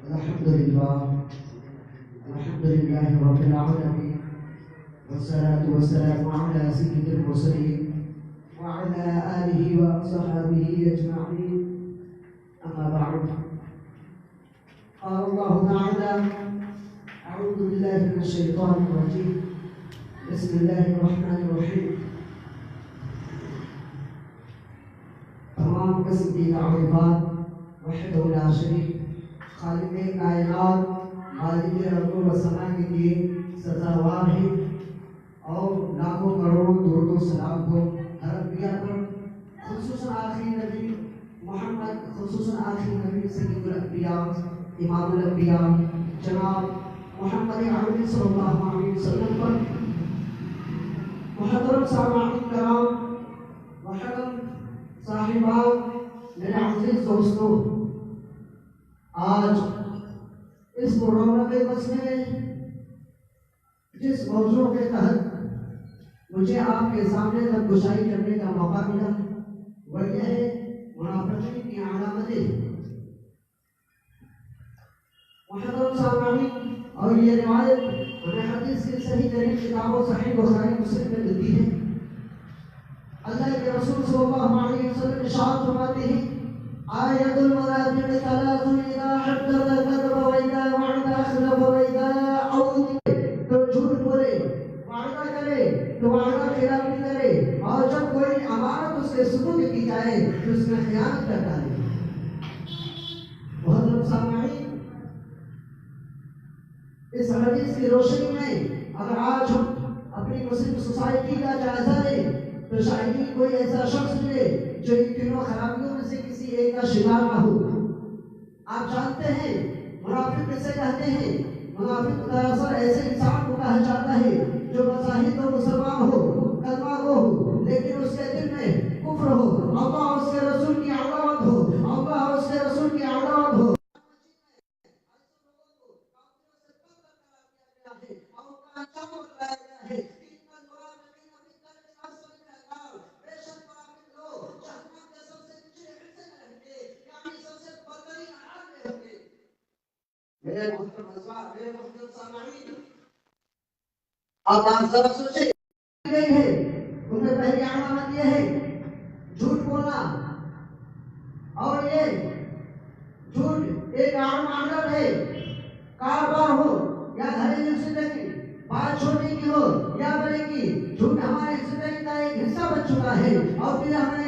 अल्हम्दुलिल्लाहि रब्बिल आलमीन वस्सलातु वस्सलामु अला सय्यिदिल मुरसलीन व अला आलिहि व अस्हाबिहि अजमईन अम्मा बअद क़ाल अल्लाहु तआला अऊज़ु बिल्लाहि मिनश शैतानिर रजीम बिस्मिल्लाहिर रहमानिर रहीम तमाम किस्म की तारीफ़ात वहदहु ला शरीक खालिक़े कायनात मालिके अर्ज़ व समा के लिए सज़ावार है और लाखों करोड़ों दुरूद व सलाम हो हर अंबिया पर, खुसूसन आखिरी नबी मोहम्मद, खुसूसन आखिरी नबी सय्यदुल अंबिया इमामुल अंबिया जनाब मोहम्मद अरबी सल्लल्लाहु अलैहि वसल्लम पर। मुहतरम सामाईन किराम, मुहतरम साहिबान, मेरे अज़ीज़ दोस्तों, आज इस प्रोग्राम के मसले में जिस मौजू के तहत मुझे आपके सामने तबगुशाई करने का मौका मिला वह यह है मुनाफिकीन की अलामतें। मुहतरम सामाईन, और ये रिवायत हमें हदीस की सही तरीन किताबों सहीह बुखारी मुस्लिम में मिलती है। अल्लाह के रसूल सल्लल्लाहु अलैहि वसल्लम इरशाद फरमाते हैं, आयतुल मुनाफिक सलासुन इज़ा हद्दसा कज़ब व इज़ा वअदा अखलफ व इज़ा औद तो झूठ बोले, वादा करे तो वादा खिलाफी करे, और जब कोई अमानत उसके सुपुर्द की जाए तो उसमें खियानत कर डाले। मुहतरम सामाईन, इस हदीस की रोशनी में अगर आज हम अपनी मुस्लिम सोसाइटी का जायजा लें तो शायद ही कोई ऐसा शख्स मिले जो इन तीनों खराबियों में से किसी एक का शिकार ना हो। आप जानते हैं मुनाफिक किसे कहते हैं? मुनाफिक दरअसल ऐसे इंसान को कहा जाता है जो बज़ाहिर तो मुसलमान हो, कलमा गो हो, लेकिन उसके दिल में कुफ्र हो, अल्लाह और उसके रसूल की अदावत हो, अल्लाह और उसके रसूल की अदावत हो। अब आप जरा सोचे गई है, उनमें पहली अलामत यह है झूठ बोलना, और ये झूठ एक आम आदत है। कारोबार हो या घरेलू जिंदगी, बात छोटी की हो या बड़ी की, झूठ हमारी जिंदगी का एक हिस्सा बन चुका है। और फिर हमें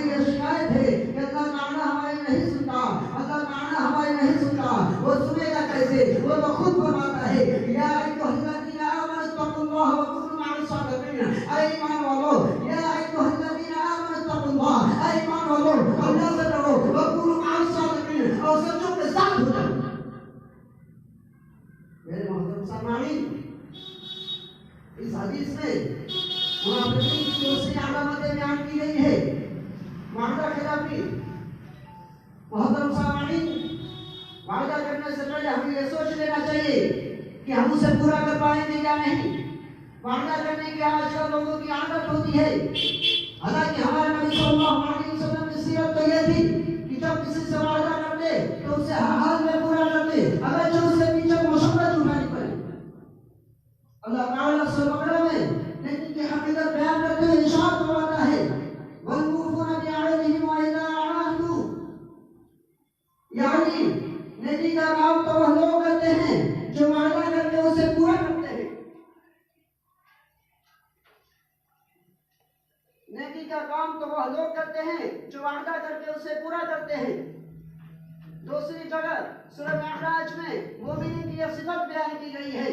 यह शिकायत है कि अल्लाह ताला हमारी नहीं सुनता, अल्लाह ताला हमारी नहीं सुनता। वो सुनेगा कैसे? वो तो खुद फरमाता है, या अय्युहल्लज़ीना आमनु तक़ुल्लाह व कुनू मअस सादिक़ीन। ऐ ईमान वालों, या अय्युहल्लज़ीना आमनु तक़ुल्लाह, ऐ ईमान वालों, अल्लाह से डरो, व कुनू मअस सादिक़ीन, और सच्चों के साथ हो जाओ। मेरे मोहतरम सामाईन, इस हदीस में मुनाफिकीन की दूसरी अलामतें बयान की गई है। वादा खिलाफी। मोहतरम सामाईन, वादा करने से पहले हमें यह सोच लेना चाहिए कि हम उसे पूरा कर पाएंगे या नहीं। वादा करने की आजकल लोगों की आदत होती है। हालांकि हमारे नबी सल्लल्लाहु अलैहि वसल्लम की सीरत तो यह थी कि जब किसी से वादा करते तो उसे हर हाल में पूरा करते, अगर जो उसके पीछे मुसीबत उठानी पड़े। अल्लाह ताला सूरह बकरा में लेकिन की हकीकत बयान करते हुए इरशाद फरमाता है, वल्मुफूना बिअहदिहिम व इज़ा अहदू, यानी नेकी का काम तो वह लोग करते हैं जो वादा करके उसे पूरा करते हैं। नेकी का काम तो वह लोग करते हैं जो वादा करके उसे पूरा करते हैं। दूसरी जगह सूरह मेराज में मोमिनीन की यह सिफत बयान की गई है।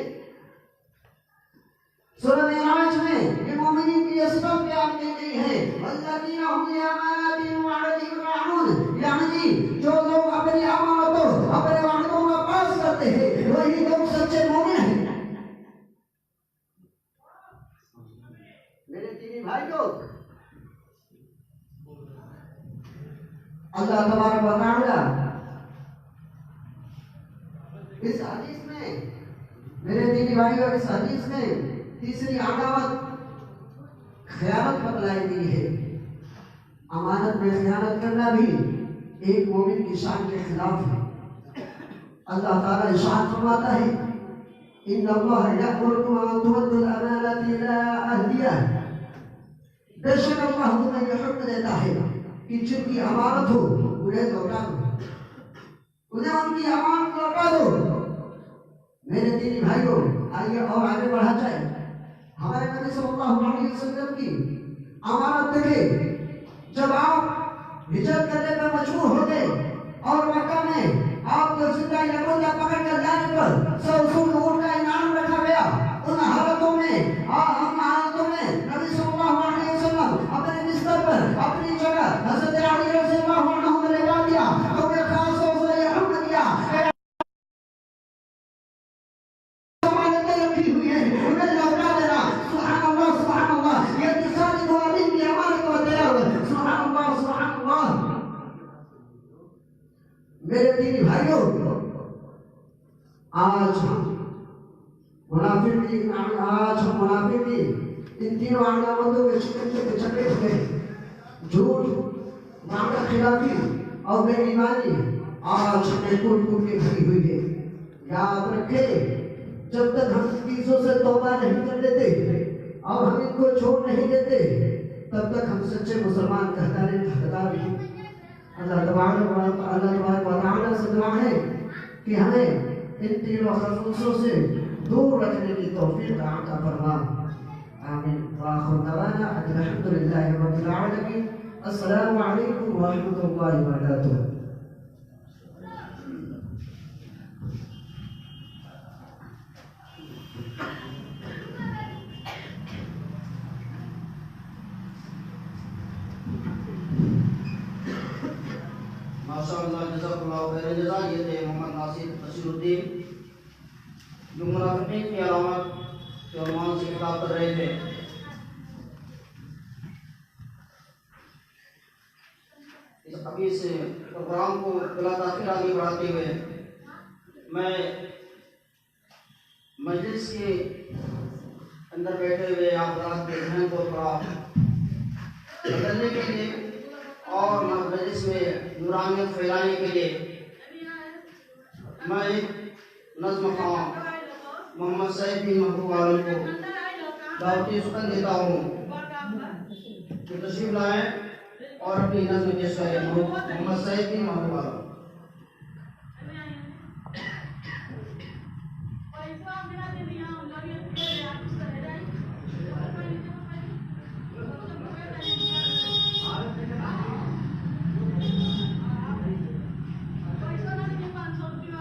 सूरह मेराज में ये मोमिनीन की यह सिफत बयान की गई है, वल्लज़ीना हुम लिअमानातिहिम व अहदिहिम राऊन, यानी जो लोग अपनी अमानतों, अपने वादों का पास करते हैं वही लोग सच्चे मोमिन हैं। मेरे दीनी भाइयों, अल्लाह तबारक व तआला इस हदीस में, मेरे दीनी भाइयों, इस हदीस में तीसरी अलामत खयानत बतलाई गई है। अमानत में खयानत करना भी एक मोमिन की शान के खिलाफ है। अल्लाह ताला इरशाद फरमाता है, इन्नल्लाह यअमुरुकुम अन तुअद्दुल अमानाति इला अहलिहा। बेशक अल्लाह तुम्हें यह हुक्म देता है कि जिनकी अमानत हो उन्हें लौटा दो, उन्हें उनकी अमानत लौटा दो। मेरे दीनी भाइयों, आइए और आगे बढ़ा जाए। हमारे नबी सल्लल्लाहु अलैहि वसल्लम की अमानत देखे। जब आप हिजरत करने पर मजबूर हो गए और मक्का में आपको जिंदा यहूदा पकड़ कर जाने पर 100 ऊँट का इनाम रखा गया, उन हालतों में नबी सल्लल्लाहु अलैहि वसल्लम अपने बिस्तर पर अपनी जगह हज़रत अली रज़ियल्लाहु अन्हु को लगा दिया। तो वे खास तौर से यह हुक्म दिया रखी हुई है उन्हें लौटा देना। सुभान अल्लाह, सुभान अल्लाह। ये इंसानी मुआमिन की अमानत को दिया हुआ। सुभान अल्लाह, सुभान अल्लाह। मेरे दीनी भाइयों, आज हम मुनाफिक की इन तीनों अलामतों के चक्कर हुए। झूठ, मामला खिलाफी और बेईमानी आज हमें कूट के भरी हुई है। याद रखें, जब तक हम चीजों से तौबा नहीं कर लेते और हम इनको छोड़ नहीं देते, तब तक हम सच्चे मुसलमान कहलाने के हकदार हैं। अल्लाह तबारक व तआला से दुआ है कि हमें इन तीनों खसूसों से दूर रखने की तौफीक अता फरमा। आमीन। व आखिर दवाना अल्हम्दुलिल्लाहि रब्बिल आलमीन। अस्सलामु अलैकुम व रहमतुल्लाहि व बरकातुहू। माशाअल्लाह, जज़ाकल्लाहु खैरन जज़ा। ये थे मोहम्मद नासिर बशीरुद्दीन, जो मुनाफिकीन की अलामत के उन्वान से खिताब कर रहे थे। अभी इस प्रोग्राम को बिलाताखिर आगे बढ़ाते हुए मैं मजलिस के अंदर बैठे हुए आप रात के ध्यान को थोड़ा बदलने के लिए और मजलिस में नूरानियत फैलाने के लिए मैं नज़्म खां मोहम्मद सईद बिन महबूब आलम को दावती सुकन देता हूँ कि तशरीफ लाएं और अपनी नज़्म पेश करें।